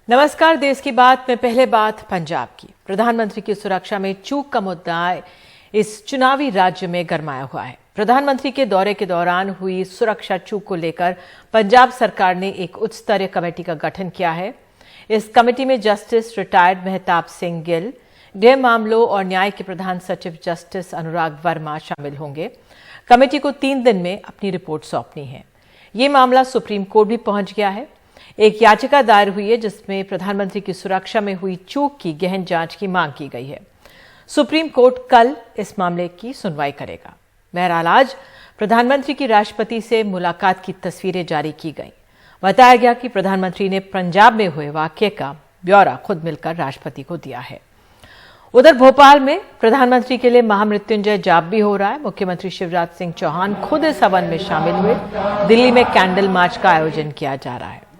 नमस्कार। देश की बात में पहले बात पंजाब की। प्रधानमंत्री की सुरक्षा में चूक का मुद्दा इस चुनावी राज्य में गरमाया हुआ है। प्रधानमंत्री के दौरे के दौरान हुई सुरक्षा चूक को लेकर पंजाब सरकार ने एक उच्च स्तरीय कमेटी का गठन किया है। इस कमेटी में जस्टिस रिटायर्ड मेहताब सिंह गिल, गृह मामलों और न्याय के प्रधान सचिव जस्टिस अनुराग वर्मा शामिल होंगे। कमेटी को 3 दिन में अपनी रिपोर्ट सौंपनी है। ये मामला सुप्रीम कोर्ट भी पहुंच गया है। एक याचिका दायर हुई है जिसमें प्रधानमंत्री की सुरक्षा में हुई चूक की गहन जांच की मांग की गई है। सुप्रीम कोर्ट कल इस मामले की सुनवाई करेगा। बहरहाल आज प्रधानमंत्री की राष्ट्रपति से मुलाकात की तस्वीरें जारी की गई। बताया गया कि प्रधानमंत्री ने पंजाब में हुए वाकये का ब्यौरा खुद मिलकर राष्ट्रपति को दिया है। उधर भोपाल में प्रधानमंत्री के लिए महामृत्युंजय जाप भी हो रहा है। मुख्यमंत्री शिवराज सिंह चौहान खुद इस हवन में शामिल हुए। दिल्ली में कैंडल मार्च का आयोजन किया जा रहा है।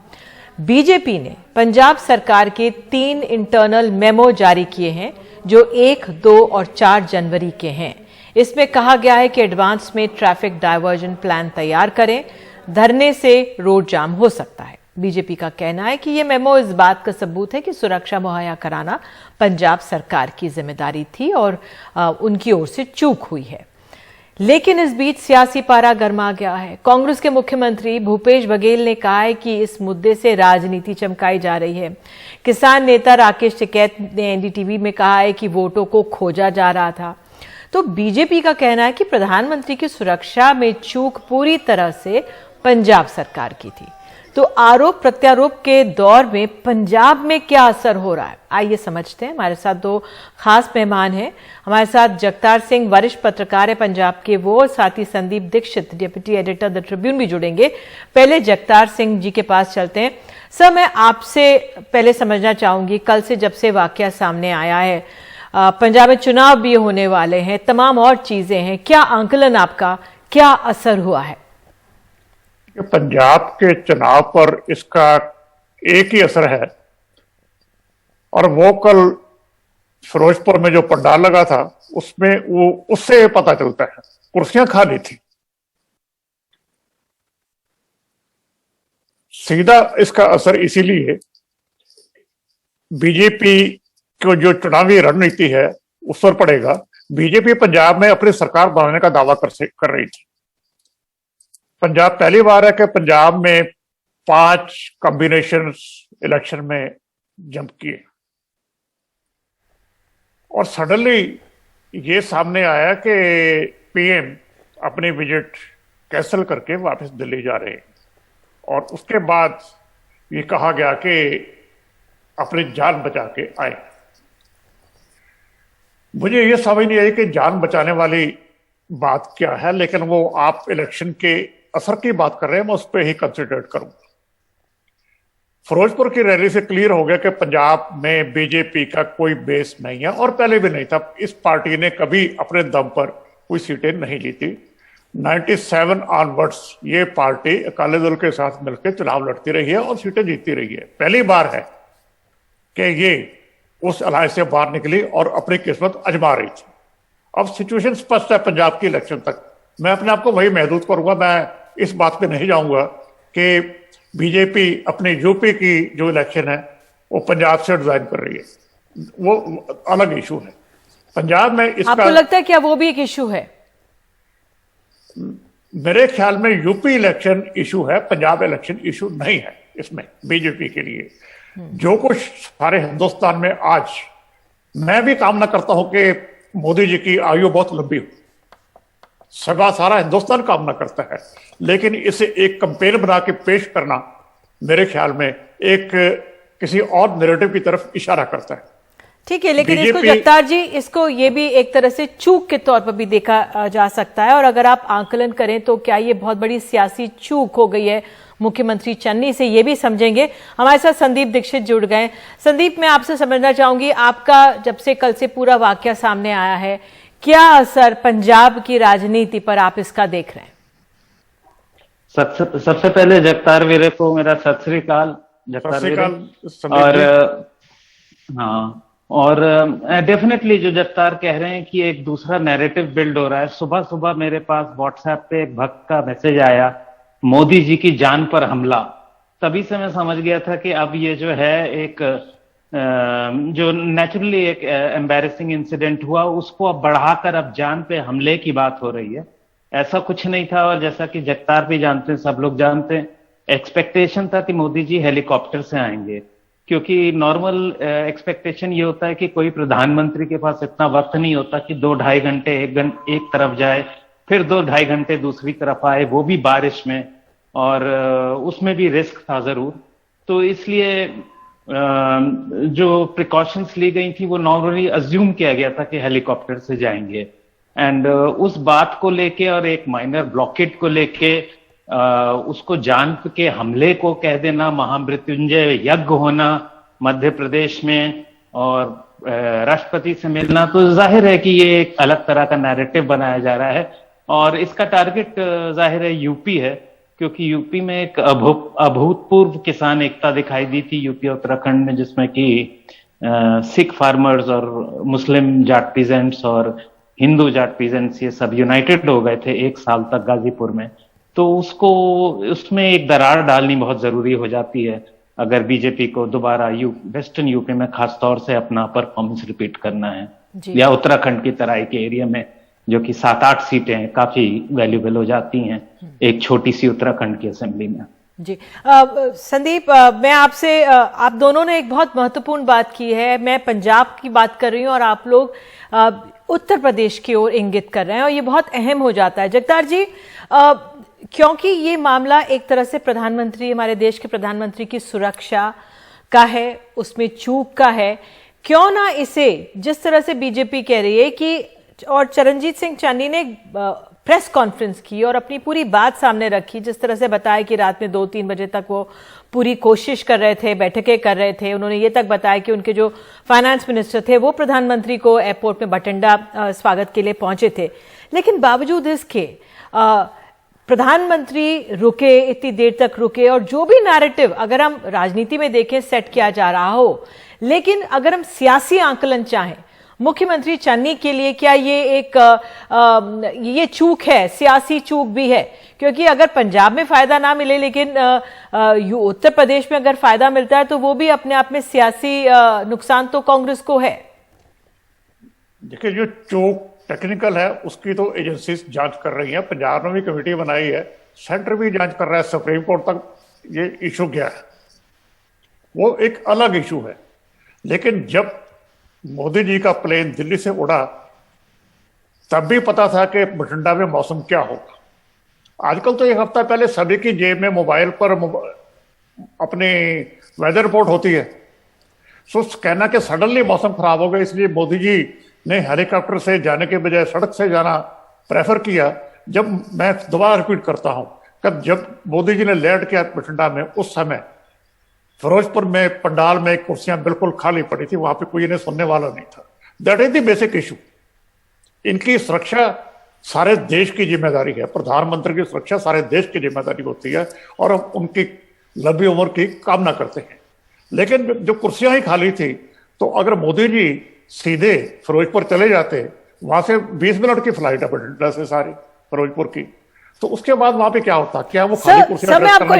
बीजेपी ने पंजाब सरकार के 3 इंटरनल मेमो जारी किए हैं जो 1, 2 और 4 जनवरी के हैं। इसमें कहा गया है कि एडवांस में ट्रैफिक डायवर्जन प्लान तैयार करें, धरने से रोड जाम हो सकता है। बीजेपी का कहना है कि यह मेमो इस बात का सबूत है कि सुरक्षा मुहैया कराना पंजाब सरकार की जिम्मेदारी थी और उनकी ओर से चूक हुई है। लेकिन इस बीच सियासी पारा गर्मा गया है। कांग्रेस के मुख्यमंत्री भूपेश बघेल ने कहा है कि इस मुद्दे से राजनीति चमकाई जा रही है। किसान नेता राकेश टिकैत ने एनडीटीवी में कहा है कि वोटों को खोजा जा रहा था। तो बीजेपी का कहना है कि प्रधानमंत्री की सुरक्षा में चूक पूरी तरह से पंजाब सरकार की थी। तो आरोप प्रत्यारोप के दौर में पंजाब में क्या असर हो रहा है, आइए समझते हैं। हमारे साथ 2 खास मेहमान हैं। हमारे साथ जगतार सिंह वरिष्ठ पत्रकार है पंजाब के, वो साथ ही Sandeep Dikshit deputy editor the Tribune भी जुड़ेंगे। पहले जगतार सिंह जी के पास चलते हैं। सर, मैं आपसे पहले समझना चाहूंगी, कल से जब से वाकया सामने आया है, पंजाब में चुनाव भी होने वाले हैं, तमाम और चीजें हैं, क्या आंकलन आपका, क्या असर हुआ है? पंजाब के चुनाव पर इसका एक ही असर है और वो कल फिरोजपुर में जो पंडाल लगा था उसमें वो उससे पता चलता है, कुर्सियां खाली थी। सीधा इसका असर इसीलिए बीजेपी को जो चुनावी रणनीति है उस पर पड़ेगा। बीजेपी पंजाब में अपनी सरकार बनाने का दावा कर रही थी। पंजाब पहली बार है कि पंजाब में 5 कॉम्बिनेशन इलेक्शन में जंप किए और सडनली ये सामने आया कि पीएम अपनी विजिट कैंसिल करके वापस दिल्ली जा रहे हैं और उसके बाद ये कहा गया कि अपनी जान बचा के आए। मुझे ये समझ नहीं आई कि जान बचाने वाली बात क्या है, लेकिन वो आप इलेक्शन के असर की बात कर रहे हैं, मैं उस पर ही कंसिडरेट करूंगा। फिरोजपुर की रैली से क्लियर हो गया कि पंजाब में बीजेपी का कोई बेस नहीं है और पहले भी नहीं था। इस पार्टी ने कभी अपने दम पर कोई सीटें नहीं जीती। 97 ऑनवर्ड्स ये पार्टी अकाली दल के साथ मिलकर चुनाव लड़ती रही है और सीटें जीतती रही है। पहली बार है कि ये उस अलायंस से बाहर निकली और अपनी किस्मत आजमा रही थी। अब सिचुएशन स्पष्ट है पंजाब की इलेक्शन तक। मैं अपने आप को वही महदूद करूंगा। मैं इस बात पे नहीं जाऊंगा कि बीजेपी अपने यूपी की जो इलेक्शन है वो पंजाब से डिजाइन कर रही है, वो अलग इशू है। पंजाब में इसका आपको लगता है क्या वो भी एक इशू है? मेरे ख्याल में यूपी इलेक्शन इशू है, पंजाब इलेक्शन इशू नहीं है। इसमें बीजेपी के लिए जो कुछ सारे हिंदुस्तान में आज, मैं भी कामना करता हूं कि मोदी जी की आयु बहुत लंबी हो, सारा हिंदुस्तान कामना करता है, लेकिन इसे एक कैंपेन बना के पेश करना मेरे ख्याल में एक किसी और नैरेटिव की तरफ इशारा करता है। ठीक है, लेकिन इसको जगतार जी, इसको ये भी एक तरह से चूक के तौर पर भी देखा जा सकता है। और अगर आप आंकलन करें तो क्या ये बहुत बड़ी सियासी चूक हो गई है मुख्यमंत्री चन्नी से, ये भी समझेंगे। हमारे साथ संदीप दीक्षित जुड़ गए। संदीप, मैं आपसे समझना चाहूंगी, आपका जब से कल से पूरा वाकया सामने आया है, क्या असर पंजाब की राजनीति पर आप इसका देख रहे हैं? सबसे पहले जगतार वीरे को मेरा सत श्री अकाल। जगतार वीरे और डेफिनेटली जो जगतार कह रहे हैं कि एक दूसरा नैरेटिव बिल्ड हो रहा है। सुबह सुबह मेरे पास व्हाट्सएप पे एक भक्त का मैसेज आया, मोदी जी की जान पर हमला। तभी से मैं समझ गया था कि अब ये जो है एक जो नेचुरली एक एम्बैरेसिंग इंसिडेंट हुआ, उसको अब बढ़ाकर अब जान पे हमले की बात हो रही है। ऐसा कुछ नहीं था। और जैसा कि जगतार भी जानते हैं, सब लोग जानते हैं, एक्सपेक्टेशन था कि मोदी जी हेलीकॉप्टर से आएंगे, क्योंकि नॉर्मल एक्सपेक्टेशन ये होता है कि कोई प्रधानमंत्री के पास इतना वक्त नहीं होता कि 2-2.5 घंटे एक तरफ जाए, फिर 2-2.5 घंटे दूसरी तरफ आए, वो भी बारिश में, और उसमें भी रिस्क था जरूर। तो इसलिए जो प्रिकॉशंस ली गई थी वो नॉर्मली अज्यूम किया गया था कि हेलीकॉप्टर से जाएंगे। एंड उस बात को लेके और एक माइनर ब्लॉकेट को लेके उसको जान के हमले को कह देना, महामृत्युंजय यज्ञ होना मध्य प्रदेश में, और राष्ट्रपति से मिलना, तो जाहिर है कि ये एक अलग तरह का नैरेटिव बनाया जा रहा है। और इसका टारगेट जाहिर है यूपी है, क्योंकि यूपी में एक अभूतपूर्व किसान एकता दिखाई दी थी यूपी और उत्तराखंड में, जिसमें कि सिख फार्मर्स और मुस्लिम जाट पीजेंट्स और हिंदू जाट पीजेंट्स ये सब यूनाइटेड हो गए थे 1 साल तक गाजीपुर में। तो उसमें एक दरार डालनी बहुत जरूरी हो जाती है अगर बीजेपी को दोबारा वेस्टर्न यूपी में खास तौर से अपना परफॉर्मेंस रिपीट करना है, या उत्तराखंड की तराई के एरिया में जो कि 7-8 सीटें काफी वैल्यूबल हो जाती हैं एक छोटी सी उत्तराखंड की असेंबली में। जी संदीप, मैं आपसे आप दोनों ने एक बहुत महत्वपूर्ण बात की है। मैं पंजाब की बात कर रही हूँ और आप लोग उत्तर प्रदेश की ओर इंगित कर रहे हैं, और ये बहुत अहम हो जाता है। जगतार जी, क्योंकि ये मामला एक तरह से प्रधानमंत्री, हमारे देश के प्रधानमंत्री की सुरक्षा का है, उसमें चूक का है, क्यों ना इसे जिस तरह से बीजेपी कह रही है कि, और चरणजीत सिंह चन्नी ने प्रेस कॉन्फ्रेंस की और अपनी पूरी बात सामने रखी, जिस तरह से बताया कि रात में 2-3 बजे तक वो पूरी कोशिश कर रहे थे, बैठकें कर रहे थे। उन्होंने ये तक बताया कि उनके जो फाइनेंस मिनिस्टर थे वो प्रधानमंत्री को एयरपोर्ट में बठिंडा स्वागत के लिए पहुंचे थे। लेकिन बावजूद इसके प्रधानमंत्री रुके, इतनी देर तक रुके, और जो भी नैरेटिव अगर हम राजनीति में देखें सेट किया जा रहा हो, लेकिन अगर हम सियासी आंकलन चाहें मुख्यमंत्री चन्नी के लिए, क्या ये एक ये चूक है, सियासी चूक भी है? क्योंकि अगर पंजाब में फायदा ना मिले लेकिन उत्तर प्रदेश में अगर फायदा मिलता है तो वो भी अपने आप में सियासी नुकसान तो कांग्रेस को है। देखिए, जो चूक टेक्निकल है उसकी तो एजेंसी जांच कर रही है। पंजाब में भी कमेटी बनाई है, सेंटर भी जांच कर रहा है, सुप्रीम कोर्ट तक ये इशू गया है, वो एक अलग इशू है। लेकिन जब मोदी जी का प्लेन दिल्ली से उड़ा तब भी पता था कि बठिंडा में मौसम क्या होगा। आजकल तो 1 हफ्ता पहले सभी की जेब में मोबाइल पर अपनी वेदर रिपोर्ट होती है। सो कहना कि सडनली मौसम खराब हो गया इसलिए मोदी जी ने हेलीकॉप्टर से जाने के बजाय सड़क से जाना प्रेफर किया। जब मैं दोबारा रिपीट करता हूं, जब मोदी जी ने लैंड किया बठिंडा में, उस समय फिरोजपुर में पंडाल में कुर्सियां बिल्कुल खाली पड़ी थी, वहां पे कोई इन्हें सुनने वाला नहीं था। That is the basic issue. इनकी सुरक्षा सारे देश की जिम्मेदारी है, प्रधानमंत्री की सुरक्षा सारे देश की जिम्मेदारी होती है, और हम उनकी लंबी उम्र की कामना करते हैं। लेकिन जो कुर्सियां ही खाली थी, तो अगर मोदी जी सीधे फिरोजपुर चले जाते, वहां से 20 मिनट की फ्लाइट है बठिंडा से सारी फिरोजपुर की, तो उसके बाद वहां पे क्या होता? क्या वो खाली कुर्सियां? मैं आपको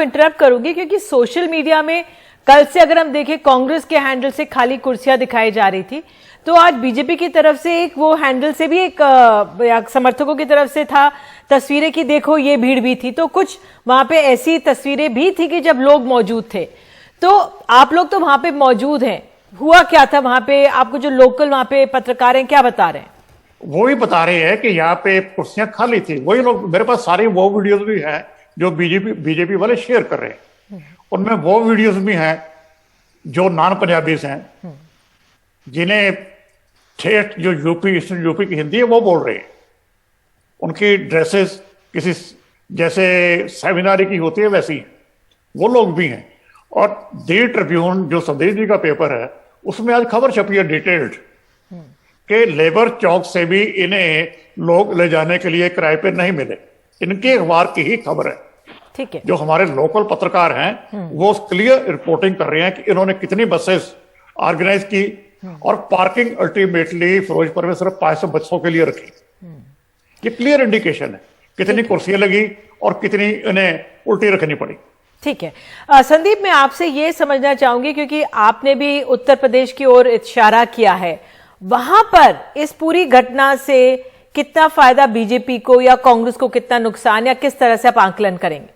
इंटरप्ट करूंगी क्योंकि सोशल मीडिया में कल से अगर हम देखें कांग्रेस के हैंडल से खाली कुर्सियां दिखाई जा रही थी, तो आज बीजेपी की तरफ से एक वो हैंडल से भी एक समर्थकों की तरफ से था तस्वीरें कि देखो ये भीड़ भी थी। तो कुछ वहां पे ऐसी तस्वीरें भी थी कि जब लोग मौजूद थे। तो आप लोग तो वहां पे मौजूद हैं, हुआ क्या था वहां पे? आपको जो लोकल वहां पे पत्रकार हैं क्या बता रहे हैं? वो ही बता रहे हैं कि यहाँ पे कुर्सियां खाली थी। वही लोग, मेरे पास सारी वो वीडियोस भी हैं जो बीजेपी वाले शेयर कर रहे हैं। उनमें वो वीडियोस भी हैं जो नॉन पंजाबीज हैं, जिन्हें ठेठ जो ईस्टर्न यूपी की हिंदी है वो बोल रहे हैं। उनकी ड्रेसेस किसी जैसे सेमिनारी की होती है वैसी हैं, वो लोग भी हैं। और दी ट्रिब्यून जो संदेश जी का पेपर है, उसमें आज खबर छपी है डिटेल्ड कि लेबर चौक से भी इन्हें लोग ले जाने के लिए किराए पे नहीं मिले। इनके अखबार की ही खबर है। ठीक है। जो हमारे लोकल पत्रकार हैं वो क्लियर रिपोर्टिंग कर रहे हैं कि इन्होंने कितनी बसेस ऑर्गेनाइज की, और पार्किंग अल्टीमेटली फिरोजपुर में सिर्फ 500 बच्चों के लिए रखी। ये क्लियर इंडिकेशन है कितनी कुर्सियां लगी और कितनी इन्हें उल्टी रखनी पड़ी। ठीक है। संदीप, मैं आपसे ये समझना चाहूंगी, क्योंकि आपने भी उत्तर प्रदेश की ओर इशारा किया है, वहां पर इस पूरी घटना से कितना फायदा बीजेपी को या कांग्रेस को, कितना नुकसान, या किस तरह से आप आंकलन करेंगे?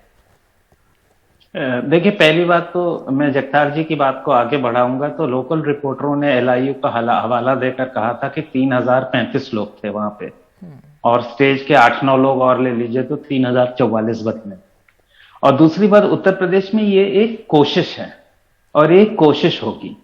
देखिए, पहली बात तो मैं जगतार जी की बात को आगे बढ़ाऊंगा तो लोकल रिपोर्टरों ने एलआईयू का हवाला देकर कहा था कि 3035 लोग थे वहां पे, और स्टेज के 8-9 लोग और ले लीजिए तो 3044 बने। और दूसरी बात, उत्तर प्रदेश में ये एक कोशिश है और एक कोशिश होगी,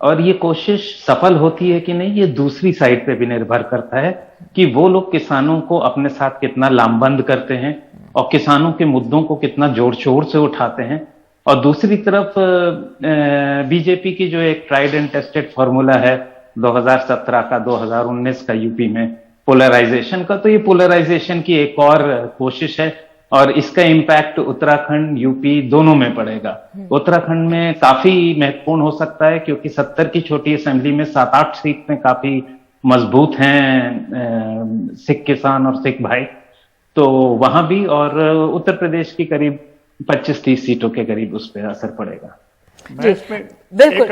और ये कोशिश सफल होती है कि नहीं ये दूसरी साइड पे भी निर्भर करता है कि वो लोग किसानों को अपने साथ कितना लामबंद करते हैं और किसानों के मुद्दों को कितना जोर शोर से उठाते हैं। और दूसरी तरफ बीजेपी की जो एक ट्राइड एंड टेस्टेड फॉर्मूला है 2017 का, 2019 का यूपी में पोलराइजेशन का, तो ये पोलराइजेशन की एक और कोशिश है और इसका इम्पैक्ट उत्तराखंड यूपी दोनों में पड़ेगा। उत्तराखंड में काफी महत्वपूर्ण हो सकता है क्योंकि 70 की छोटी असेंबली में 7-8 सीट में काफी मजबूत हैं सिख किसान और सिख भाई, तो वहां भी, और उत्तर प्रदेश की करीब 25-30 सीटों के करीब उस पर असर पड़ेगा। जी बिल्कुल।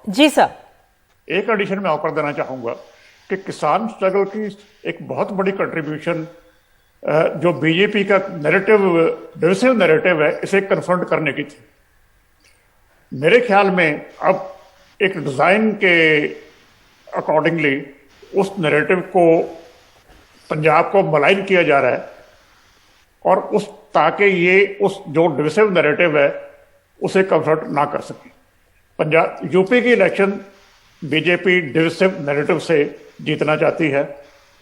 जी सर, एक एडिशन में ऑफर देना चाहूंगा कि किसान स्ट्रगल की एक बहुत बड़ी कंट्रीब्यूशन जो बीजेपी का नैरेटिव, डिविसिव नैरेटिव है, इसे कन्फ्रंट करने की थी। मेरे ख्याल में अब एक डिजाइन के अकॉर्डिंगली उस नैरेटिव को पंजाब को मलाइन किया जा रहा है, और उस ताकि ये उस जो डिविसिव नैरेटिव है उसे कन्फ्रंट ना कर सके। पंजाब, यूपी की इलेक्शन बीजेपी डिविसिव नैरेटिव से जीतना चाहती है,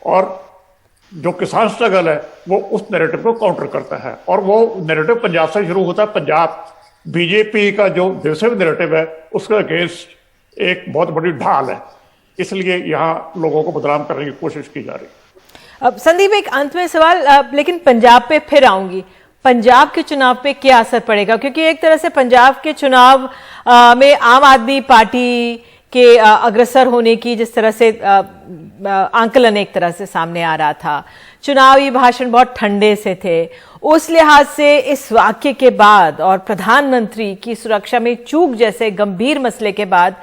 और जो किसान स्ट्रगल है वो उस नैरेटिव को काउंटर करता है, और वो नैरेटिव पंजाब से शुरू होता है। पंजाब बीजेपी का जो डिविसिव नैरेटिव है उसके अगेंस्ट एक बहुत बड़ी ढाल है, इसलिए यहाँ लोगों को बदनाम करने की कोशिश की जा रही है। अब संदीप, एक अंत में सवाल, लेकिन पंजाब पे फिर आऊंगी। पंजाब के चुनाव पे क्या असर पड़ेगा? क्योंकि एक तरह से पंजाब के चुनाव में आम आदमी पार्टी के अग्रसर होने की जिस तरह से आंकलन एक तरह से सामने आ रहा था, चुनावी भाषण बहुत ठंडे से थे, उस लिहाज से इस वाक्य के बाद और प्रधानमंत्री की सुरक्षा में चूक जैसे गंभीर मसले के बाद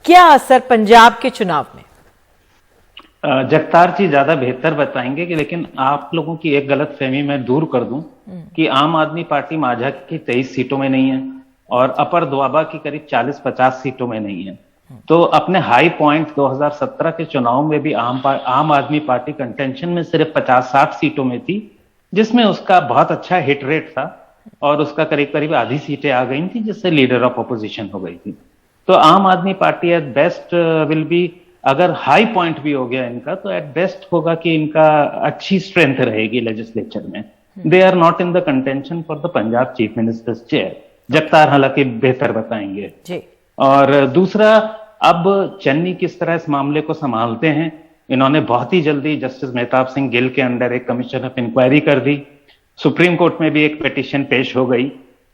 क्या असर पंजाब के चुनाव में? जगतार जी ज्यादा बेहतर बताएंगे कि, लेकिन आप लोगों की एक गलतफहमी मैं दूर कर दूं कि आम आदमी पार्टी माझा की 23 सीटों में नहीं है और अपर दोआबा की करीब 40-50 सीटों में नहीं है। तो अपने हाई पॉइंट 2017 के चुनाव में भी आम आदमी पार्टी कंटेंशन में सिर्फ 50-60 सीटों में थी, जिसमें उसका बहुत अच्छा हिट रेट था और उसका करीब करीब आधी सीटें आ गई थी, जिससे लीडर ऑफ अपोजिशन हो गई थी। तो आम आदमी party at best will be, अगर हाई पॉइंट भी हो गया इनका तो एट बेस्ट होगा कि इनका अच्छी स्ट्रेंथ रहेगी लेजिस्लेचर में। They are not in the contention for the Punjab chief minister's chair. Jagtar हालांकि बेहतर बताएंगे जी। और दूसरा, अब चन्नी किस तरह इस मामले को संभालते हैं। इन्होंने बहुत ही जल्दी जस्टिस मेहताब सिंह गिल के अंडर एक कमीशन ऑफ इंक्वायरी कर दी, सुप्रीम कोर्ट में भी एक पिटीशन पेश हो गई,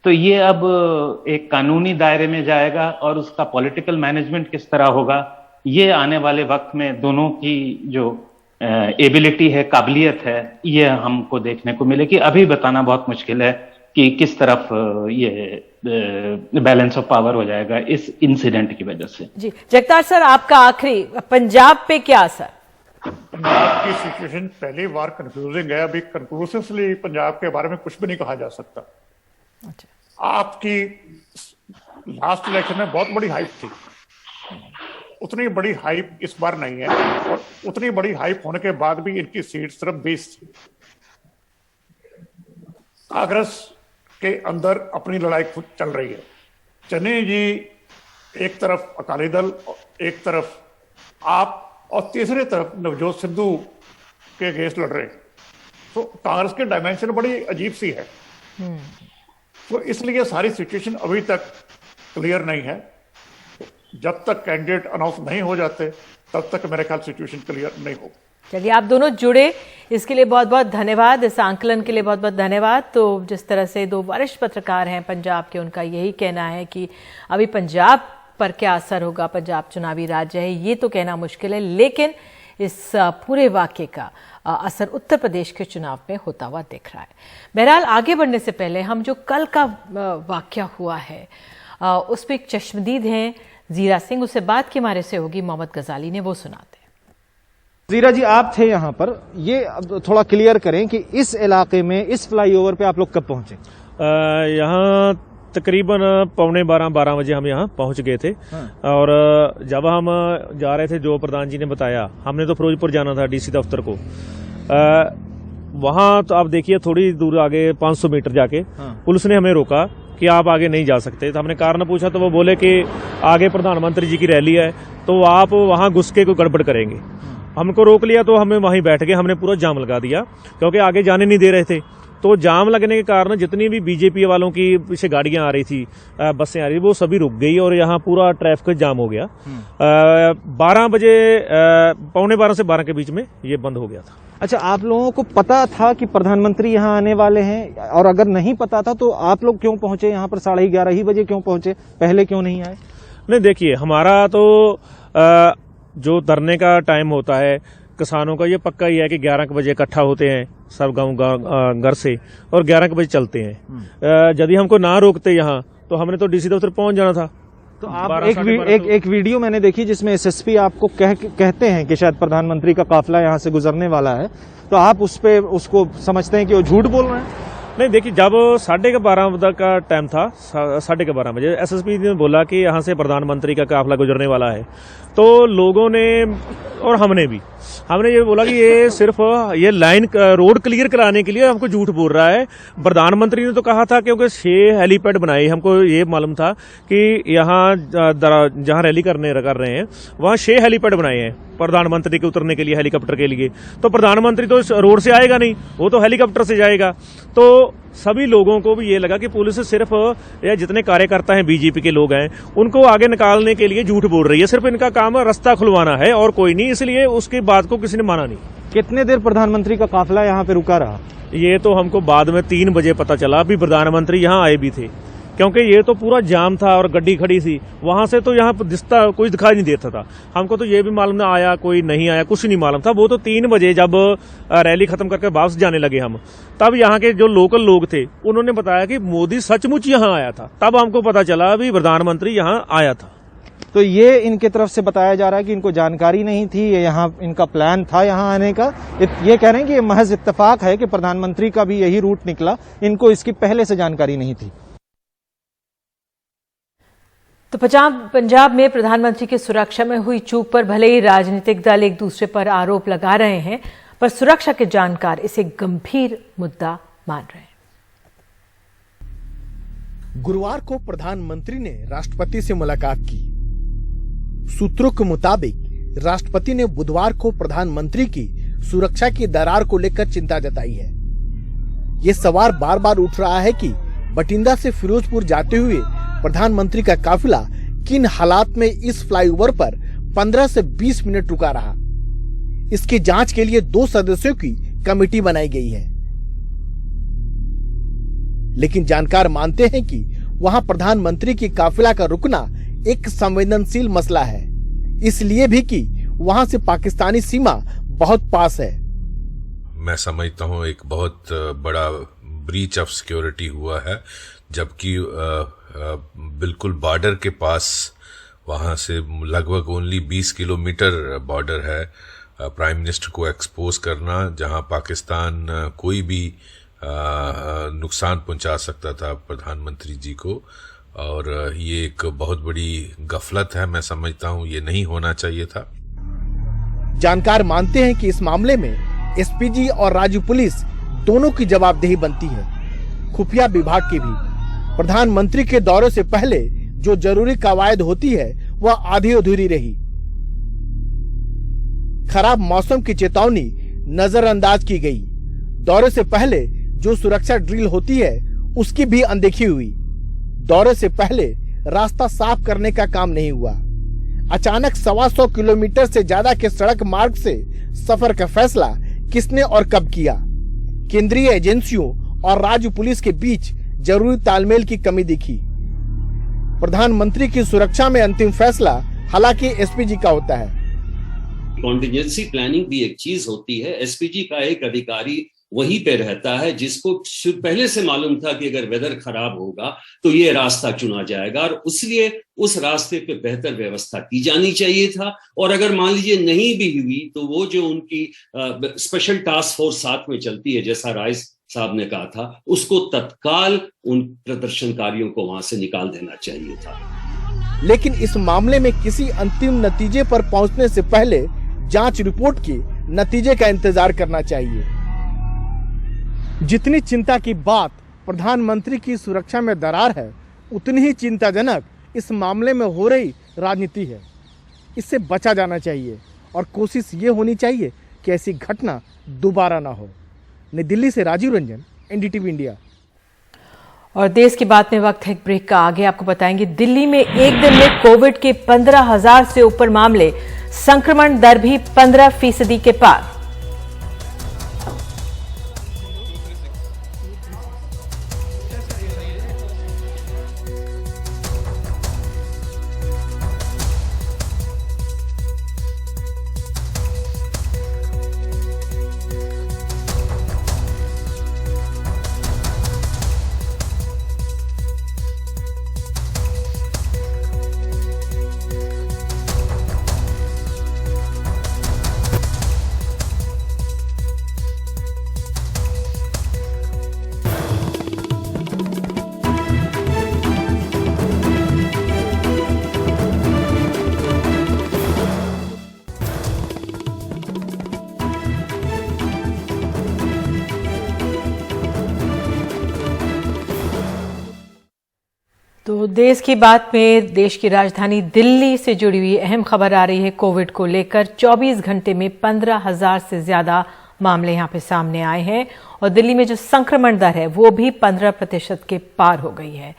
तो ये अब एक कानूनी दायरे में जाएगा और उसका पॉलिटिकल मैनेजमेंट किस तरह होगा, ये आने वाले वक्त में दोनों की जो एबिलिटी है, काबिलियत है, ये हमको देखने को मिलेगी। अभी बताना बहुत मुश्किल है कि किस तरफ ये बैलेंस ऑफ पावर हो जाएगा इस इंसिडेंट की वजह से। जी जगतार सर, आपका आखिरी, पंजाब पे क्या असर? पंजाब की सिचुएशन पहली बार कंफ्यूजिंग है। अभी कंक्लूसिवली पंजाब के बारे में कुछ भी नहीं कहा जा सकता। अच्छा। आपकी लास्ट इलेक्शन में बहुत बड़ी हाइप थी, उतनी बड़ी हाइप इस बार नहीं है, और उतनी बड़ी हाइप होने के बाद भी इनकी सीट सिर्फ 20 थी। कांग्रेस के अंदर अपनी लड़ाई खुद चल रही है। चन्नी जी एक तरफ, अकाली दल एक तरफ, आप, और तीसरी तरफ नवजोत सिद्धू के अगेंस्ट लड़ रहे हैं। तो कांग्रेस की डायमेंशन बड़ी अजीब सी है। तो इसलिए सारी सिचुएशन अभी तक क्लियर नहीं है। जब तक कैंडिडेट अनाउंस नहीं हो जाते तब तक मेरे ख्याल सिचुएशन क्लियर नहीं हो। चलिए, आप दोनों जुड़े, इसके लिए बहुत बहुत धन्यवाद, इस आंकलन के लिए बहुत बहुत धन्यवाद। तो जिस तरह से दो वरिष्ठ पत्रकार हैं पंजाब के, उनका यही कहना है कि अभी पंजाब पर क्या असर होगा, पंजाब चुनावी राज्य है, ये तो कहना मुश्किल है, लेकिन इस पूरे वाकये का असर उत्तर प्रदेश के चुनाव में होता हुआ दिख रहा है। बहरहाल आगे बढ़ने से पहले हम जो कल का वाकया हुआ है उस पर एक चश्मदीद हैं जीरा सिंह, उससे बात की हमारे सहयोगी मोहम्मद गजाली ने, वो सुनाते हैं। जीरा जी, आप थे यहाँ पर, ये थोड़ा क्लियर करें कि इस इलाके में इस फ्लाईओवर पे आप लोग कब पहुंचे? यहाँ तकरीबन 11:15 बजे हम यहाँ पहुंच गए थे। और जब हम जा रहे थे, जो प्रधान जी ने बताया, हमने तो फिरोजपुर जाना था डीसी दफ्तर को। वहां तो आप देखिए थोड़ी दूर आगे 500 मीटर जाके पुलिस ने हमें रोका कि आप आगे नहीं जा सकते। तो हमने कारण पूछा तो वो बोले कि आगे प्रधानमंत्री जी की रैली है, तो आप वहां घुस के कोई गड़बड़ करेंगे। हमको रोक लिया तो हमें वहीं बैठ गए, हमने पूरा जाम लगा दिया क्योंकि आगे जाने नहीं दे रहे थे। तो जाम लगने के कारण जितनी भी बीजेपी वालों की पीछे गाड़ियां आ रही थी, बसें आ रही, वो सभी रुक गई और यहाँ पूरा ट्रैफिक जाम हो गया। 12 बजे 11:15 से 12 के बीच में ये बंद हो गया था। अच्छा, आप लोगों को पता था कि प्रधानमंत्री यहाँ आने वाले हैं? और अगर नहीं पता था तो आप लोग क्यों पहुंचे यहाँ पर? 11:30 ही बजे क्यों पहुंचे? पहले क्यों नहीं आए? नहीं, देखिए, हमारा तो जो धरने का टाइम होता है किसानों का, ये पक्का ही है कि 11 बजे इकट्ठा होते हैं सब गांव घर से और 11 बजे चलते हैं। यदि हमको ना रोकते यहाँ तो हमने तो डीसी दफ्तर पहुंच जाना था। तो आप एक वीडियो मैंने देखी जिसमें एसएसपी आपको कहते हैं कि शायद प्रधानमंत्री का काफिला यहाँ से गुजरने वाला है, तो आप उसको समझते हैं कि वो झूठ बोल रहे हैं? नहीं, देखिए, जब 12:30 का टाइम था, 12:30 बजे एसएसपी ने बोला कि यहाँ से प्रधानमंत्री का काफिला गुजरने वाला है, तो लोगों ने और हमने ये बोला कि ये सिर्फ ये लाइन रोड क्लियर कराने के लिए हमको झूठ बोल रहा है। प्रधानमंत्री ने तो कहा था क्योंकि 6 हेलीपैड बनाए, हमको ये मालूम था कि यहाँ जहाँ रैली कर रहे हैं वहाँ 6 हेलीपैड बनाए हैं प्रधानमंत्री के उतरने के लिए, हेलीकॉप्टर के लिए। तो प्रधानमंत्री तो रोड से आएगा नहीं, वो तो हेलीकॉप्टर से जाएगा। तो सभी लोगों को भी ये लगा कि पुलिस सिर्फ या जितने कार्यकर्ता हैं बीजेपी के लोग हैं उनको आगे निकालने के लिए झूठ बोल रही है, सिर्फ इनका काम रास्ता खुलवाना है और कोई नहीं, इसलिए उसकी बात को किसी ने माना नहीं। कितने देर प्रधानमंत्री का काफिला यहाँ पे रुका रहा? ये तो हमको बाद में 3 बजे पता चला, अभी प्रधानमंत्री यहाँ आए भी थे, क्योंकि ये तो पूरा जाम था और गड्डी खड़ी थी, वहां से तो यहाँ कोई दिखाई नहीं देता था। हमको तो ये भी मालूम ना आया, कोई नहीं आया, कुछ नहीं मालूम था। वो तो 3 बजे जब रैली खत्म करके वापस जाने लगे हम, तब यहाँ के जो लोकल लोग थे उन्होंने बताया कि मोदी सचमुच यहाँ आया था। तब हमको पता चला अभी प्रधानमंत्री यहाँ आया था। तो ये इनके तरफ से बताया जा रहा है कि इनको जानकारी नहीं थी, यहाँ इनका प्लान था यहाँ आने का। ये कह रहे हैं कि ये महज इत्तेफाक है कि प्रधानमंत्री का भी यही रूट निकला, इनको इसकी पहले से जानकारी नहीं थी। तो पंजाब में प्रधानमंत्री की सुरक्षा में हुई चूक पर भले ही राजनीतिक दल एक दूसरे पर आरोप लगा रहे हैं, पर सुरक्षा के जानकार इसे गंभीर मुद्दा मान रहे हैं। गुरुवार को प्रधानमंत्री ने राष्ट्रपति से मुलाकात की। सूत्रों के मुताबिक राष्ट्रपति ने बुधवार को प्रधानमंत्री की सुरक्षा की दरार को लेकर चिंता जताई है। ये सवाल बार बार उठ रहा है कि बठिंडा से फिरोजपुर जाते हुए प्रधानमंत्री का काफिला किन हालात में इस फ्लाईओवर पर 15 से 20 मिनट रुका रहा। इसकी जांच के लिए 2 सदस्यों की कमेटी बनाई गई है, लेकिन जानकार मानते हैं कि वहां प्रधानमंत्री की काफिला का रुकना एक संवेदनशील मसला है, इसलिए भी कि वहां से पाकिस्तानी सीमा बहुत पास है। मैं समझता हूं एक बहुत बड़ा ब्रीच ऑफ सिक्योरिटी हुआ है, जबकि बिल्कुल बॉर्डर के पास, वहां से लगभग ओनली 20 किलोमीटर बॉर्डर है। प्राइम मिनिस्टर को एक्सपोज करना जहां पाकिस्तान कोई भी नुकसान पहुंचा सकता था प्रधानमंत्री जी को, और ये एक बहुत बड़ी गफलत है। मैं समझता हूं ये नहीं होना चाहिए था। जानकार मानते हैं कि इस मामले में एसपीजी और राज्य पुलिस दोनों की जवाबदेही बनती है, खुफिया विभाग की भी। प्रधानमंत्री के दौरे से पहले जो जरूरी कवायद होती है वह आधी अधूरी रही। खराब मौसम की चेतावनी नजरअंदाज की गई। दौरे से पहले जो सुरक्षा ड्रिल होती है उसकी भी अनदेखी हुई। दौरे से पहले रास्ता साफ करने का काम नहीं हुआ। अचानक 125 किलोमीटर से ज्यादा के सड़क मार्ग से सफर का फैसला किसने और कब किया? केंद्रीय एजेंसियों और राज्य पुलिस के बीच जरूरी तालमेल की कमी दिखी। प्रधानमंत्री की सुरक्षा में अंतिम फैसला हालांकि एसपीजी का होता है। कॉन्टिजेंसी प्लानिंग भी एक चीज होती है। एसपीजी का एक अधिकारी वहीं पे रहता है जिसको पहले से मालूम था कि अगर वेदर खराब होगा तो ये रास्ता चुना जाएगा, और इसलिए उस रास्ते पे बेहतर व्यवस्था की जानी चाहिए था। और अगर मान लीजिए नहीं भी हुई तो वो जो उनकी स्पेशल टास्क फोर्स साथ में चलती है, जैसा राय साहब ने कहा था, उसको तत्काल उन प्रदर्शनकारियों को वहां से निकाल देना चाहिए था। लेकिन इस मामले में किसी अंतिम नतीजे पर पहुंचने से पहले जांच रिपोर्ट के नतीजे का इंतजार करना चाहिए। जितनी चिंता की बात प्रधानमंत्री की सुरक्षा में दरार है, उतनी ही चिंताजनक इस मामले में हो रही राजनीति है। इससे बचा जाना चाहिए और कोशिश ये होनी चाहिए कि ऐसी घटना दोबारा ना हो। नई दिल्ली से राजीव रंजन, एनडीटीवी इंडिया। और देश की बात में वक्त है एक ब्रेक का। आगे आपको बताएंगे, दिल्ली में एक दिन में कोविड के 15,000 से ऊपर मामले, संक्रमण दर भी 15% के पार। तो देश की बात में देश की राजधानी दिल्ली से जुड़ी हुई अहम खबर आ रही है। कोविड को लेकर 24 घंटे में 15,000 से ज्यादा मामले यहां पे सामने आए हैं और दिल्ली में जो संक्रमण दर है वो भी 15% के पार हो गई है।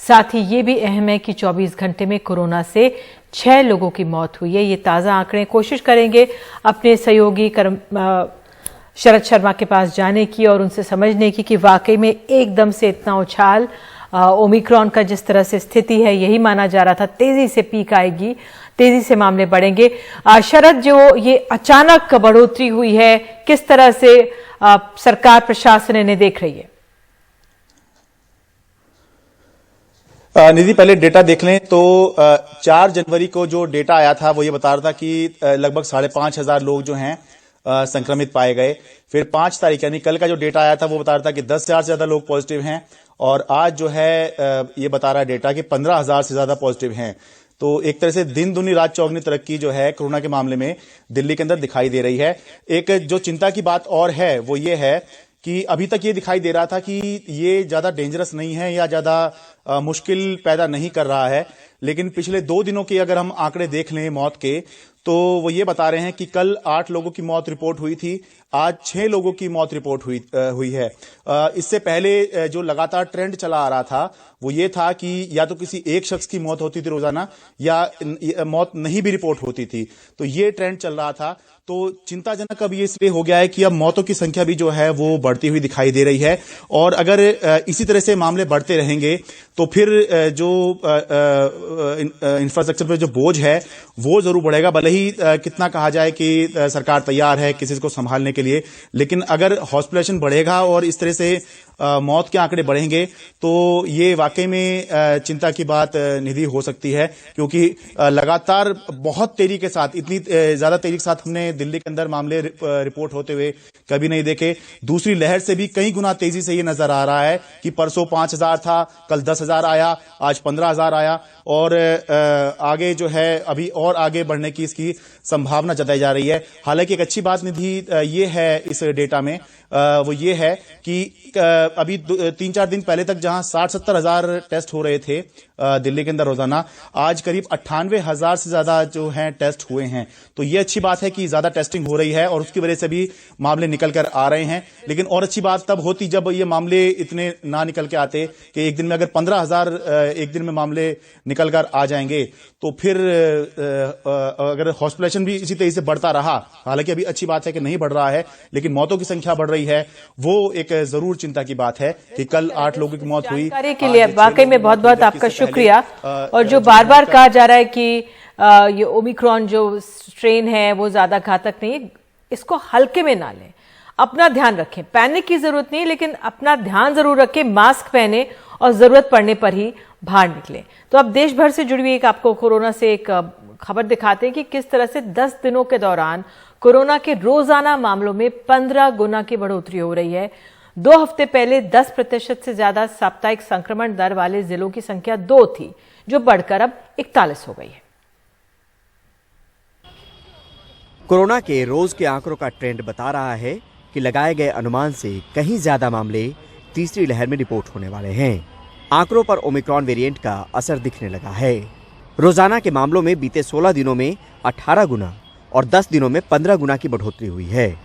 साथ ही ये भी अहम है कि 24 घंटे में कोरोना से 6 लोगों की मौत हुई है। ये ताज़ा आंकड़े। कोशिश करेंगे अपने सहयोगी शरद शर्मा के पास जाने की और उनसे समझने की कि वाकई में एकदम से इतना उछाल, ओमिक्रॉन का जिस तरह से स्थिति है, यही माना जा रहा था तेजी से पीक आएगी, तेजी से मामले बढ़ेंगे। शरद, जो ये अचानक बढ़ोतरी हुई है, किस तरह से सरकार प्रशासन इन्हें देख रही है? निधि, पहले डेटा देख लें तो 4 जनवरी को जो डेटा आया था वो ये बता रहा था कि लगभग 5,500 लोग जो हैं संक्रमित पाए गए। फिर 5 तारीख यानी कल का जो डेटा आया था वो बता रहा था कि 10,000 से ज्यादा लोग पॉजिटिव हैं, और आज जो है ये बता रहा है डेटा कि 15,000 से ज्यादा पॉजिटिव हैं। तो एक तरह से दिन दुनी रात चौगनी तरक्की जो है कोरोना के मामले में दिल्ली के अंदर दिखाई दे रही है। एक जो चिंता की बात और है वो ये है कि अभी तक ये दिखाई दे रहा था कि ये ज्यादा डेंजरस नहीं है या ज्यादा मुश्किल पैदा नहीं कर रहा है, लेकिन पिछले 2 दिनों के अगर हम आंकड़े देख लें मौत के, तो वो ये बता रहे हैं कि कल 8 लोगों की मौत रिपोर्ट हुई थी, आज 6 लोगों की मौत रिपोर्ट हुई है। इससे पहले जो लगातार ट्रेंड चला आ रहा था वो ये था कि या तो किसी एक शख्स की मौत होती थी रोजाना या मौत नहीं भी रिपोर्ट होती थी, तो ये ट्रेंड चल रहा था। तो चिंताजनक अब ये इसलिए हो गया है कि अब मौतों की संख्या भी जो है वो बढ़ती हुई दिखाई दे रही है, और अगर इसी तरह से मामले बढ़ते रहेंगे तो फिर जो इंफ्रास्ट्रक्चर पे जो बोझ है वो जरूर बढ़ेगा। भले ही कितना कहा जाए कि सरकार तैयार है किसी को संभालने के लिए, लेकिन अगर हॉस्पिटलाइजेशन बढ़ेगा और इस तरह से मौत के आंकड़े बढ़ेंगे तो ये वाकई में चिंता की बात निधि हो सकती है, क्योंकि लगातार बहुत तेजी के साथ, इतनी ज्यादा तेजी के साथ हमने दिल्ली के अंदर मामले रिपोर्ट होते हुए कभी नहीं देखे। दूसरी लहर से भी कई गुना तेजी से ये नजर आ रहा है कि परसों 5,000 था, कल 10,000 आया, आज 15,000 आया, और आगे जो है अभी और आगे बढ़ने की इसकी संभावना जताई जा रही है। हालांकि एक अच्छी बात निधि ये है इस डेटा में, वो ये है कि अभी 3-4 दिन पहले तक जहां 60-70 हजार टेस्ट हो रहे थे दिल्ली के अंदर रोजाना, आज करीब 98,000 से ज्यादा जो हैं टेस्ट हुए हैं। तो ये अच्छी बात है कि ज्यादा टेस्टिंग हो रही है और उसकी वजह से भी मामले निकल कर आ रहे हैं। लेकिन और अच्छी बात तब होती जब ये मामले इतने ना निकल के आते कि एक दिन में अगर 15,000 एक दिन में मामले निकल कर आ जाएंगे तो फिर अगर हॉस्पिटलाइजेशन भी इसी तेजी से बढ़ता रहा, हालांकि अभी अच्छी बात है कि नहीं बढ़ रहा है, लेकिन मौतों की संख्या बढ़ रही है, वो एक जरूर चिंता की बात है कि कल 8 लोगों की मौत हुई। जानकारी के लिए वाकई में बहुत बहुत आपका शुक्रिया। और जो बार बार कहा जा रहा है कि ये ओमिक्रॉन जो स्ट्रेन है वो ज़्यादा घातक नहीं है, इसको हल्के में ना लें, अपना ध्यान रखें। पैनिक की ज़रूरत नहीं, लेकिन अपना ध्यान ज़रूर रखें, मास्क पहने और ज़रूरत पड़ने पर ही बाहर निकलें। तो अब देश भर से जुड़ी हुई एक आपको कोरोना से एक खबर दिखाते हैं कि किस तरह से 10 दिनों के दौरान कोरोना के रोजाना मामलों में 15 गुना की बढ़ोतरी हो रही है। 2 हफ्ते पहले 10% से ज्यादा साप्ताहिक संक्रमण दर वाले जिलों की संख्या 2 थी, जो बढ़कर अब 41 हो गई है। कोरोना के रोज के आंकड़ों का ट्रेंड बता रहा है कि लगाए गए अनुमान से कहीं ज्यादा मामले तीसरी लहर में रिपोर्ट होने वाले हैं। आंकड़ों पर ओमिक्रॉन वेरिएंट का असर दिखने लगा है। रोजाना के मामलों में बीते 16 दिनों में 18 गुना और 10 दिनों में 15 गुना की बढ़ोतरी हुई है।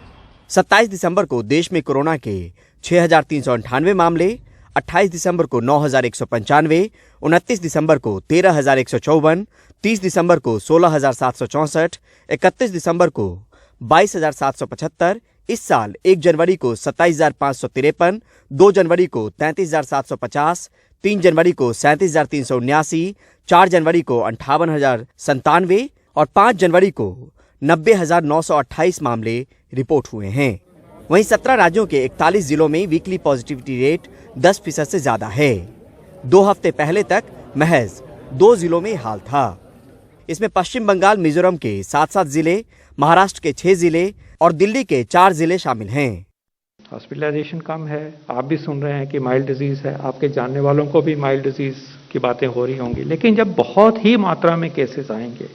27 दिसंबर को देश में कोरोना के 6,398 मामले, 28 दिसंबर को 9,195, 29 दिसंबर को 13,154, 30 दिसंबर को 16,764, 31 दिसंबर को 22,775, इस साल 1 जनवरी को 27,553, 2 जनवरी को 33,750, 3 जनवरी को 37,379, 4 जनवरी को 58,097 और 5 जनवरी को 90,928 मामले रिपोर्ट हुए हैं। वहीं 17 राज्यों के 41 जिलों में वीकली पॉजिटिविटी रेट 10% से ज्यादा है। 2 हफ्ते पहले तक महज 2 जिलों में हाल था। इसमें पश्चिम बंगाल, मिजोरम के 7 जिले, महाराष्ट्र के 6 जिले और दिल्ली के 4 जिले शामिल हैं। हॉस्पिटलाइजेशन कम है, आप भी सुन रहे हैं कि माइल्ड डिजीज है, आपके जानने वालों को भी माइल्ड डिजीज की बातें हो रही होंगी, लेकिन जब बहुत ही मात्रा में केसेस आएंगे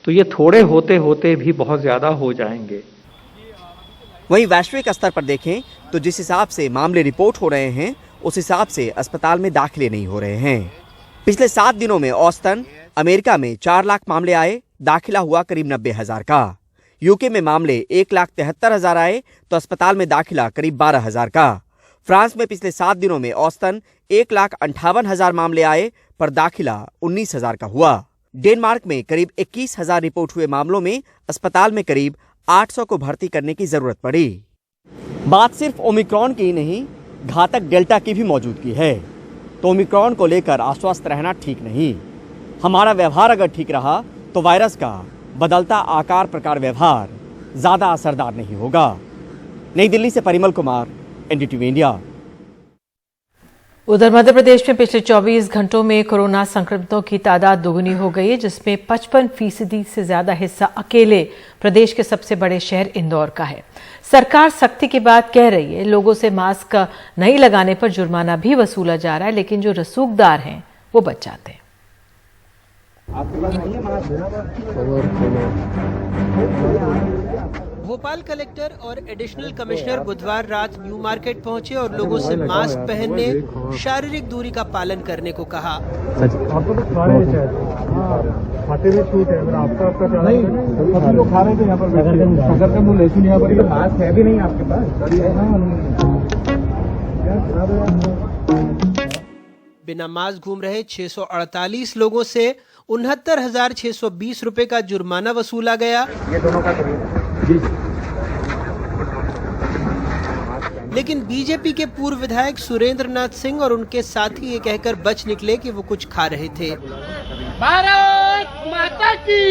तो ये थोड़े होते होते भी बहुत ज्यादा हो जाएंगे। वहीं वैश्विक स्तर पर देखें तो जिस हिसाब से मामले रिपोर्ट हो रहे हैं उस हिसाब से अस्पताल में दाखिले नहीं हो रहे हैं। पिछले 7 दिनों में औसतन अमेरिका में 4 लाख मामले आए, दाखिला हुआ करीब 90,000 का। यूके में मामले 1,73,000 आए तो अस्पताल में दाखिला करीब 12,000 का। फ्रांस में पिछले 7 दिनों में औसतन 1,58,000 मामले आए पर दाखिला 19,000 का हुआ। डेनमार्क में करीब 21,000 रिपोर्ट हुए मामलों में अस्पताल में करीब 800 को भर्ती करने की जरूरत पड़ी। बात सिर्फ ओमिक्रॉन की ही नहीं, घातक डेल्टा की भी मौजूदगी है, तो ओमिक्रॉन को लेकर आश्वस्त रहना ठीक नहीं। हमारा व्यवहार अगर ठीक रहा तो वायरस का बदलता आकार प्रकार व्यवहार ज्यादा असरदार नहीं होगा। नई दिल्ली से परिमल कुमार, एनडीटीवी इंडिया। उधर मध्य प्रदेश में पिछले 24 घंटों में कोरोना संक्रमितों की तादाद दोगुनी हो गई है, जिसमें 55% से ज्यादा हिस्सा अकेले प्रदेश के सबसे बड़े शहर इंदौर का है। सरकार सख्ती की बात कह रही है, लोगों से मास्क नहीं लगाने पर जुर्माना भी वसूला जा रहा है, लेकिन जो रसूखदार हैं वो बच जाते हैं। भोपाल कलेक्टर और एडिशनल कमिश्नर बुधवार रात न्यू मार्केट पहुंचे और लोगों से मास्क पहनने, शारीरिक दूरी का पालन करने को कहा। आपको तो खा रहे थे, खाते में छूट है, आपका नहीं, सभी लोग खा रहे थे यहाँ पर, अगर का मूल लेकिन यहाँ पर मास्क है भी नहीं आपके पास। बिना मास्क घूम रहे 648 लोगों से 69,620 रुपए का जुर्माना वसूला गया। ये दोनों का लेकिन बीजेपी के पूर्व विधायक सुरेंद्र नाथ सिंह और उनके साथी ये कहकर बच निकले कि वो कुछ खा रहे थे। भारत माता की।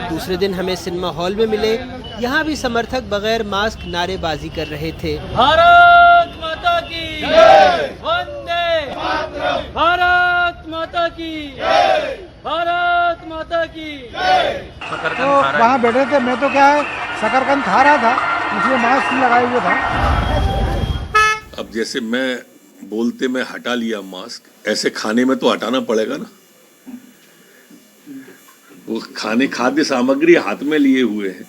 दूसरे दिन हमें सिनेमा हॉल में मिले, यहाँ भी समर्थक बगैर मास्क नारेबाजी कर रहे थे। भारत माता की वंदे मातरम, भारत माता की, भारत माता की। तो वहाँ बैठे थे, मैं तो क्या है शकरकंद खा रहा था, इसलिए मास्क लगाए हुए था। अब जैसे मैं बोलते में हटा लिया मास्क, ऐसे खाने में तो हटाना पड़ेगा ना। वो खाद्य सामग्री हाथ में लिए हुए हैं।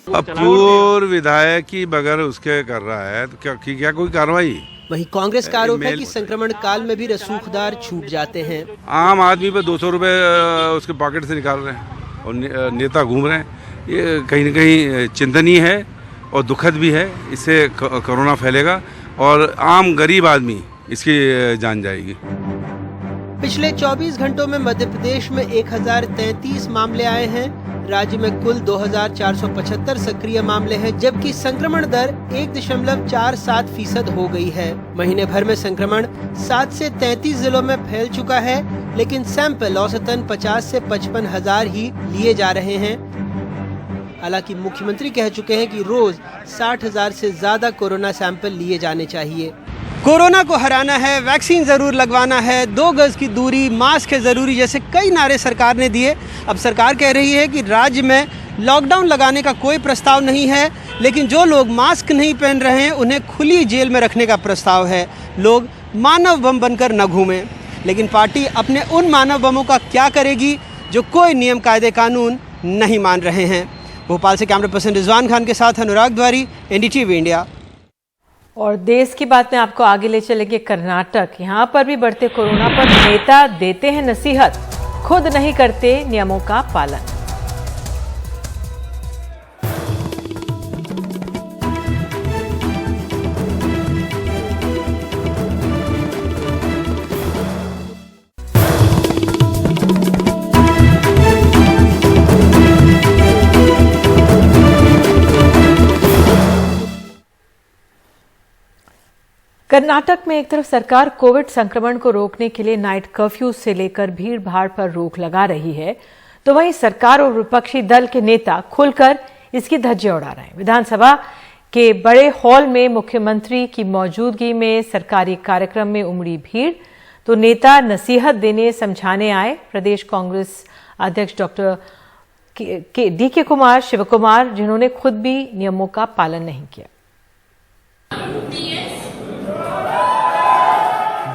अब पूर्व विधायक ही बगैर उसके कर रहा है तो क्या कोई कार्रवाई? वहीं कांग्रेस का आरोप है कि संक्रमण काल में भी रसूखदार छूट जाते हैं। आम आदमी पे 200 रुपए उसके पॉकेट से निकाल रहे हैं और नेता घूम रहे हैं। ये कहीं न कहीं चिंतनीय है और दुखद भी है। इससे कोरोना फैलेगा और आम गरीब आदमी इसकी जान जाएगी। पिछले 24 घंटों में मध्य प्रदेश में 1033 मामले आए हैं। राज्य में कुल 2,475 सक्रिय मामले हैं, जबकि संक्रमण दर 1.47% हो गई है। महीने भर में संक्रमण 7 से 33 जिलों में फैल चुका है, लेकिन सैंपल औसतन 50 से 55 हजार ही लिए जा रहे हैं। हालांकि मुख्यमंत्री कह चुके हैं कि रोज 60,000 से ज्यादा कोरोना सैंपल लिए जाने चाहिए। कोरोना को हराना है, वैक्सीन जरूर लगवाना है, 2 गज की दूरी, मास्क है जरूरी, जैसे कई नारे सरकार ने दिए। अब सरकार कह रही है कि राज्य में लॉकडाउन लगाने का कोई प्रस्ताव नहीं है, लेकिन जो लोग मास्क नहीं पहन रहे हैं उन्हें खुली जेल में रखने का प्रस्ताव है। लोग मानव बम बनकर न घूमें। लेकिन पार्टी अपने उन मानव बमों का क्या करेगी जो कोई नियम कायदे कानून नहीं मान रहे हैं। भोपाल से कैमरा पर्सन रिजवान खान के साथ अनुराग द्वारी, एनडीटीवी इंडिया। और देश की बात में आपको आगे ले चलेंगे कर्नाटक। यहां पर भी बढ़ते कोरोना पर नेता देते हैं नसीहत, खुद नहीं करते नियमों का पालन। कर्नाटक में एक तरफ सरकार कोविड संक्रमण को रोकने के लिए नाइट कर्फ्यू से लेकर भीड़ भाड़ पर रोक लगा रही है, तो वहीं सरकार और विपक्षी दल के नेता खुलकर इसकी धज्जियां उड़ा रहे हैं। विधानसभा के बड़े हॉल में मुख्यमंत्री की मौजूदगी में सरकारी कार्यक्रम में उमड़ी भीड़, तो नेता नसीहत देने समझाने आए। प्रदेश कांग्रेस अध्यक्ष डॉक्टर डीके कुमार, शिव कुमार, जिन्होंने खुद भी नियमों का पालन नहीं किया।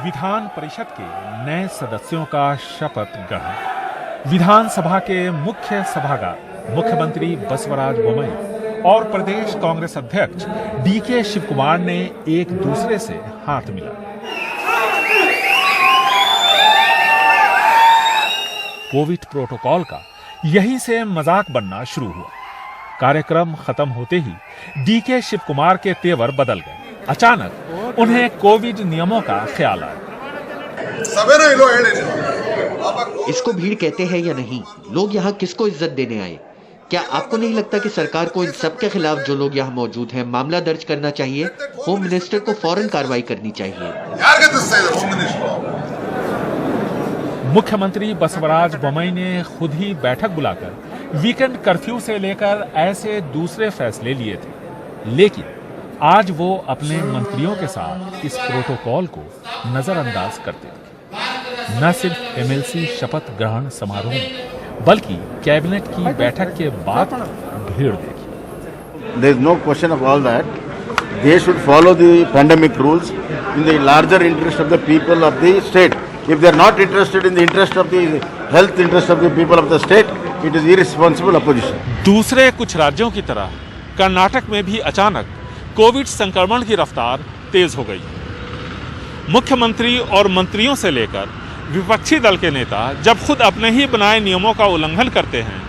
विधान परिषद के नए सदस्यों का शपथ ग्रहण। विधानसभा के मुख्य सभागार मुख्यमंत्री बसवराज बोम्मई और प्रदेश कांग्रेस अध्यक्ष डीके शिव कुमार ने एक दूसरे से हाथ मिलाया। कोविड प्रोटोकॉल का यहीं से मजाक बनना शुरू हुआ। कार्यक्रम खत्म होते ही डीके शिव कुमार के तेवर बदल गए। अचानक उन्हें कोविड नियमों का ख्याल आया। इसको भीड़ कहते हैं या नहीं? लोग यहाँ किसको इज्जत देने आए? क्या आपको नहीं लगता कि सरकार को इन सब के खिलाफ जो लोग यहाँ मौजूद हैं मामला दर्ज करना चाहिए? होम मिनिस्टर को फौरन कार्रवाई करनी चाहिए। मुख्यमंत्री बसवराज बोम्मई ने खुद ही बैठक बुलाकर वीकेंड कर्फ्यू से लेकर ऐसे दूसरे फैसले लिए थे, लेकिन आज वो अपने मंत्रियों के साथ इस प्रोटोकॉल को नजरअंदाज करते थे। न सिर्फ एमएलसी शपथ ग्रहण समारोह में, बल्कि कैबिनेट की बैठक के बाद भीड़ देखी। There is no question of all that. They should follow the pandemic rules in the larger interest of the people of the state. If they are not interested in the interest of the health interest of the people of the state, it is irresponsible opposition. दूसरे कुछ राज्यों की तरह कर्नाटक में भी अचानक Covid संक्रमण की रफ्तार तेज हो गई। मुख्यमंत्री और मंत्रियों से लेकर विपक्षी दल के नेता जब खुद अपने ही बनाए नियमों का उल्लंघन करते हैं,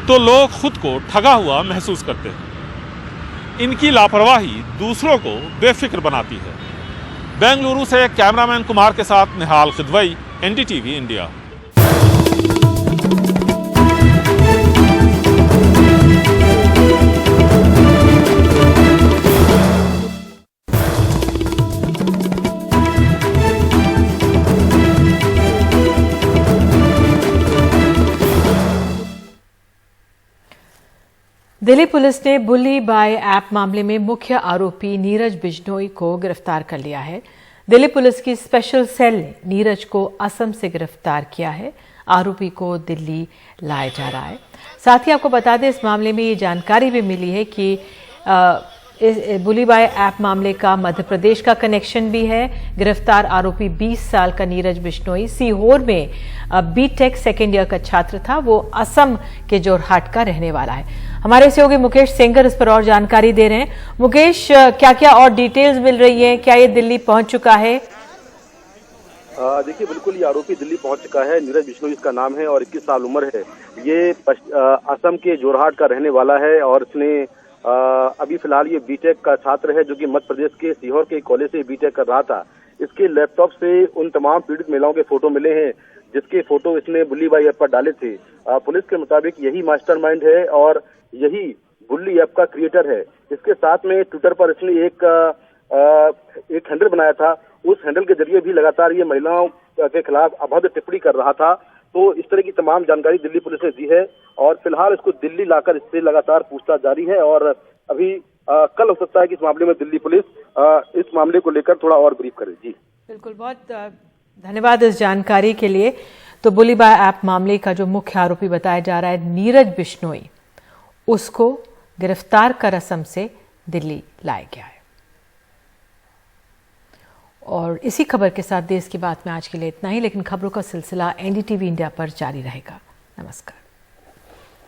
तो लोग खुद को ठगा हुआ महसूस करते हैं। इनकी लापरवाही दूसरों को बेफिक्र बनाती है। बेंगलुरु से कैमरामैन कुमार के साथ Nihal Kidwai, NDTV India. Delhi police ने बुल्ली बाय ऐप मामले में मुख्य आरोपी नीरज बिश्नोई को गिरफ्तार कर लिया है। दिल्ली पुलिस की स्पेशल सेल ने नीरज को असम से गिरफ्तार किया है। आरोपी को दिल्ली लाया जा रहा है। साथ ही आपको बता दें, इस मामले में ये जानकारी भी मिली है कि इस बुली बाय ऐप मामले का मध्य प्रदेश का कनेक्शन भी है। गिरफ्तार आरोपी 20 साल का नीरज बिश्नोई सीहोर में बीटेक सेकेंड ईयर का छात्र था। वो असम के जोरहाट का रहने वाला है। हमारे सहयोगी मुकेश सेंगर इस पर और जानकारी दे रहे हैं। मुकेश, क्या क्या और डिटेल्स मिल रही है? क्या ये दिल्ली पहुंच चुका है? देखिए, बिल्कुल ये आरोपी दिल्ली पहुंच चुका है। नीरज बिश्नोई इसका नाम है और 21 साल उम्र है। ये असम के जोरहाट का रहने वाला है और इसने अभी फिलहाल ये बीटेक का छात्र है, जो कि मध्य प्रदेश के सीहोर के कॉलेज से बीटेक कर रहा था। इसके लैपटॉप से उन तमाम पीड़ित महिलाओं के फोटो मिले हैं, जिसके फोटो इसने बुल्ली बाय ऐप पर डाले थे। पुलिस के मुताबिक यही मास्टरमाइंड है और यही बुल्ली ऐप का क्रिएटर है। इसके साथ में ट्विटर पर इसने एक हैंडल बनाया था। उस हैंडल के जरिए भी लगातार ये महिलाओं के खिलाफ अभद्र टिप्पणी कर रहा था। तो इस तरह की तमाम जानकारी दिल्ली पुलिस ने दी है और फिलहाल इसको दिल्ली लाकर इससे लगातार पूछताछ जारी है और अभी कल हो सकता है कि इस मामले में दिल्ली पुलिस इस मामले को लेकर थोड़ा और ब्रीफ करे। जी बिल्कुल, बहुत धन्यवाद इस जानकारी के लिए। तो बुलीबाय ऐप मामले का जो मुख्य आरोपी बताया जा रहा है नीरज बिश्नोई, उसको गिरफ्तार कर असम से दिल्ली लाया गया है। और इसी खबर के साथ देश की बात में आज के लिए इतना ही, लेकिन खबरों का सिलसिला एनडीटीवी इंडिया पर जारी रहेगा। नमस्कार।